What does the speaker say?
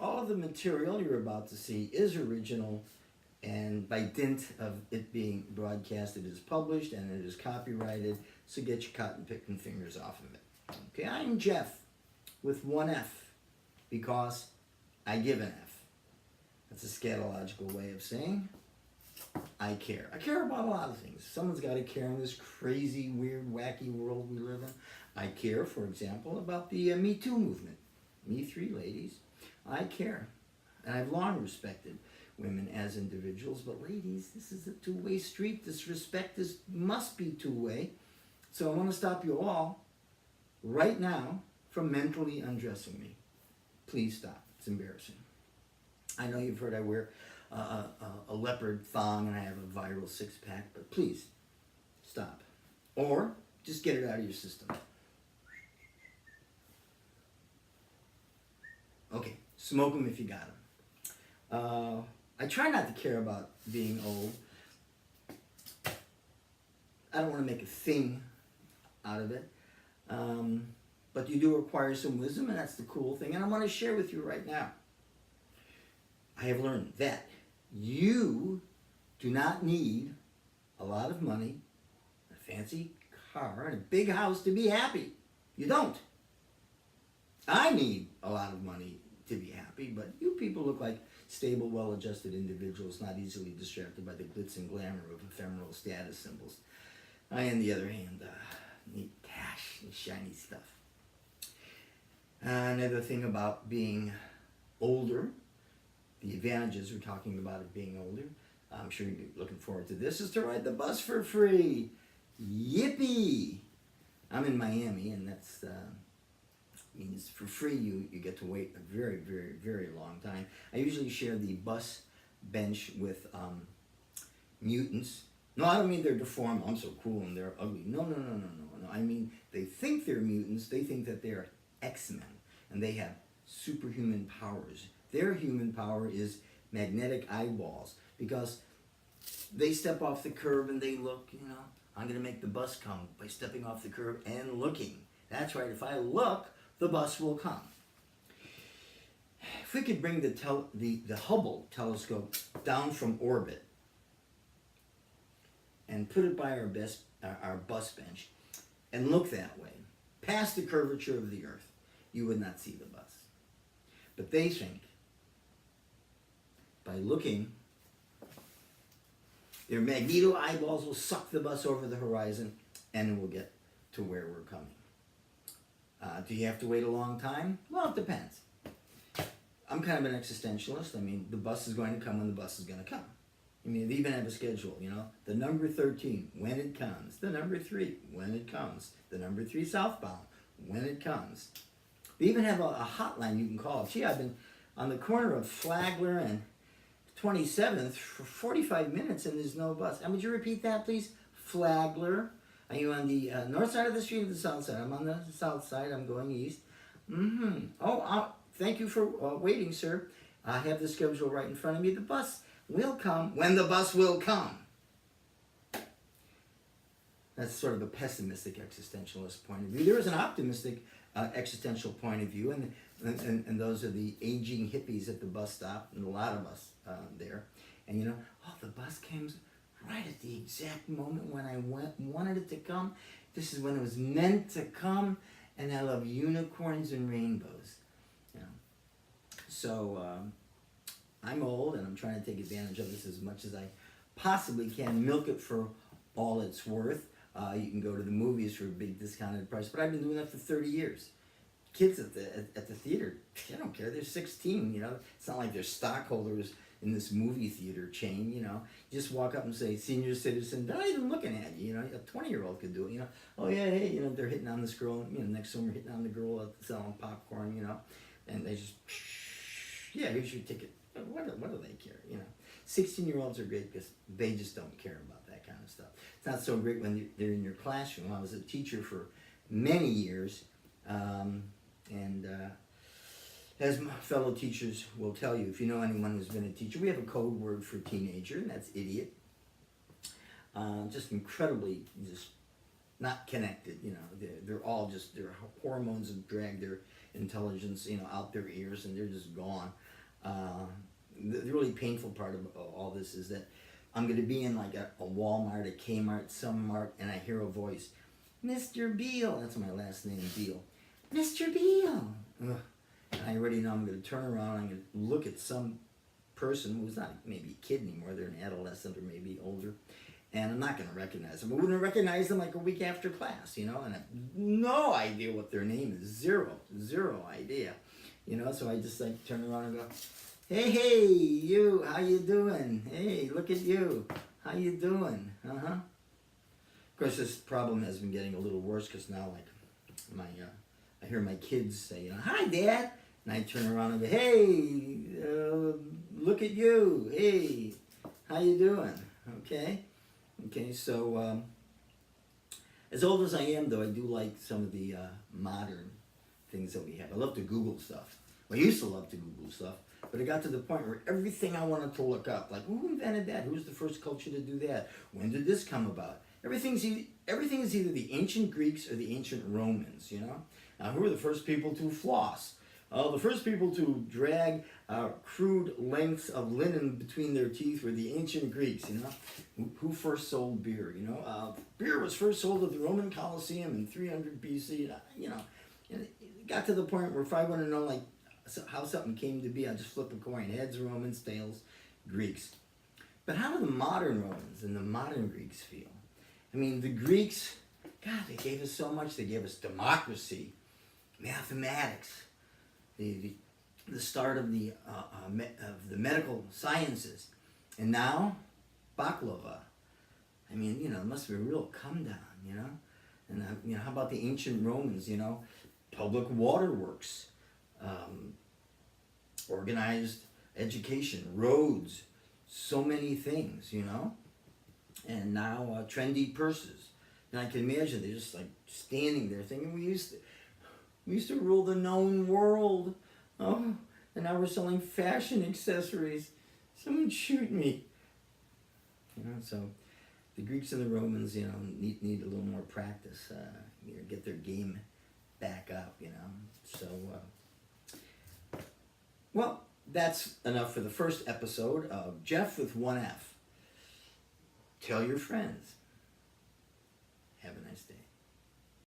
all of the material you're about to see is original, and by dint of it being broadcast, it is published and it is copyrighted, so get your cotton picking fingers off of it. Okay, I'm Jeff with one F, because I give an F. That's a scatological way of saying I care. I care about a lot of things. Someone's got to care in this crazy, weird, wacky world we live in. I care, for example, about the Me Too movement. Me three ladies. I care. And I've long respected women as individuals, but ladies, this is a two-way street. This respect must be two-way. So I want to stop you all right now from mentally undressing me. Please stop. It's embarrassing. I know you've heard I wear a leopard thong and I have a viral six-pack, but please stop. Or just get it out of your system. Okay, smoke them if you got them. I try not to care about being old. I don't want to make a thing out of it. But you do require some wisdom, and that's the cool thing. And I want to share with you right now. I have learned that you do not need a lot of money, a fancy car, and a big house to be happy. You don't. I need a lot of money to be happy, but you people look like stable, well-adjusted individuals, not easily distracted by the glitz and glamour of ephemeral status symbols. I, on the other hand, need cash and shiny stuff. Another thing about being older, the advantages we're talking about of being older, I'm sure you're looking forward to this, is to ride the bus for free. Yippee! I'm in Miami, and that's means for free you get to wait a very, very, very long time. I usually share the bus bench with mutants. No, I don't mean they're deformed. I'm so cool and they're ugly. No. I mean they think they're mutants. They think that they're X-Men and they have superhuman powers. Their human power is magnetic eyeballs, because they step off the curb and they look, I'm going to make the bus come by stepping off the curb and looking. That's right. If I look, the bus will come. If we could bring the Hubble telescope down from orbit and put it by our bus bench and look that way, past the curvature of the Earth, you would not see the bus. But they think by looking, their magneto eyeballs will suck the bus over the horizon and it will get to where we're coming. Do you have to wait a long time? Well, it depends. I'm kind of an existentialist. I mean, the bus is going to come when the bus is going to come. I mean, they even have a schedule, The number 13, when it comes. The number 3, when it comes. The number 3 southbound, when it comes. They even have a hotline you can call. Gee, I've been on the corner of Flagler and 27th for 45 minutes and there's no bus. Would you repeat that, please? Flagler. Are you on the north side of the street or the south side? I'm on the south side. I'm going east. Oh, thank you for waiting, sir. I have the schedule right in front of me. The bus will come when the bus will come. That's sort of a pessimistic existentialist point of view. There is an optimistic existential point of view, and those are the aging hippies at the bus stop, and a lot of us there. And the bus came right at the exact moment when I wanted it to come. This is when it was meant to come, and I love unicorns and rainbows. So I'm old, and I'm trying to take advantage of this as much as I possibly can. Milk it for all it's worth. You can go to the movies for a big discounted price, but I've been doing that for 30 years. Kids at the theater, they don't care. They're 16. It's not like they're stockholders in this movie theater chain. You just walk up and say, "Senior citizen," they're not even looking at you. A 20-year-old could do it. Oh yeah, hey, they're hitting on this girl. Next summer hitting on the girl selling popcorn. And they just, yeah, here's your ticket. What do they care? 16-year-olds are great because they just don't care about that kind of stuff. It's not so great when they're in your classroom. I was a teacher for many years, and as my fellow teachers will tell you, if you know anyone who's been a teacher, we have a code word for teenager, and that's idiot. Just incredibly, just not connected. They're all just, their hormones have dragged their intelligence, out their ears, and they're just gone. The really painful part of all this is that I'm going to be in like a Walmart, a Kmart, some mart, and I hear a voice, Mr. Beal. That's my last name, Beal. Mr. Beal. Ugh. And I already know I'm going to turn around, I'm going to look at some person who's not maybe a kid anymore, they're an adolescent or maybe older, and I'm not going to recognize them. I wouldn't recognize them like a week after class, you know, and I have no idea what their name is. Zero idea. You know, so I just like turn around and go, hey, you, how you doing? Hey, look at you. How you doing? Uh-huh. Of course, this problem has been getting a little worse because now, like, I hear my kids say, you know, hi, Dad. And I turn around and go, hey, look at you. Hey, how you doing? Okay, so as old as I am, though, I do like some of the modern things that we have. I love to Google stuff. Well, I used to love to Google stuff, but it got to the point where everything I wanted to look up, like who invented that? Who's the first culture to do that? When did this come about? Everything is either the ancient Greeks or the ancient Romans, you know? Now, who were the first people to floss? The first people to drag crude lengths of linen between their teeth were the ancient Greeks, you know? Who first sold beer, you know? Beer was first sold at the Roman Colosseum in 300 BC, you know? And it got to the point where if I want to know, like, how something came to be, I just flip a coin. Heads, Romans, tails, Greeks. But how do the modern Romans and the modern Greeks feel? I mean, the Greeks, God, they gave us so much. They gave us democracy, mathematics, the start of the medical sciences, and now baklava. I mean, you know, it must be a real come down, you know. And you know, how about the ancient Romans? You know, public waterworks, organized education, roads, so many things, you know. And now trendy purses. And I can imagine they're just like standing there thinking, we used to rule the known world. Oh, and now we're selling fashion accessories. Someone shoot me. You know, so the Greeks and the Romans, you know, need a little more practice. You know, get their game back up, you know. So, well, that's enough for the first episode of Jeff with one F. Tell your friends. Have a nice day.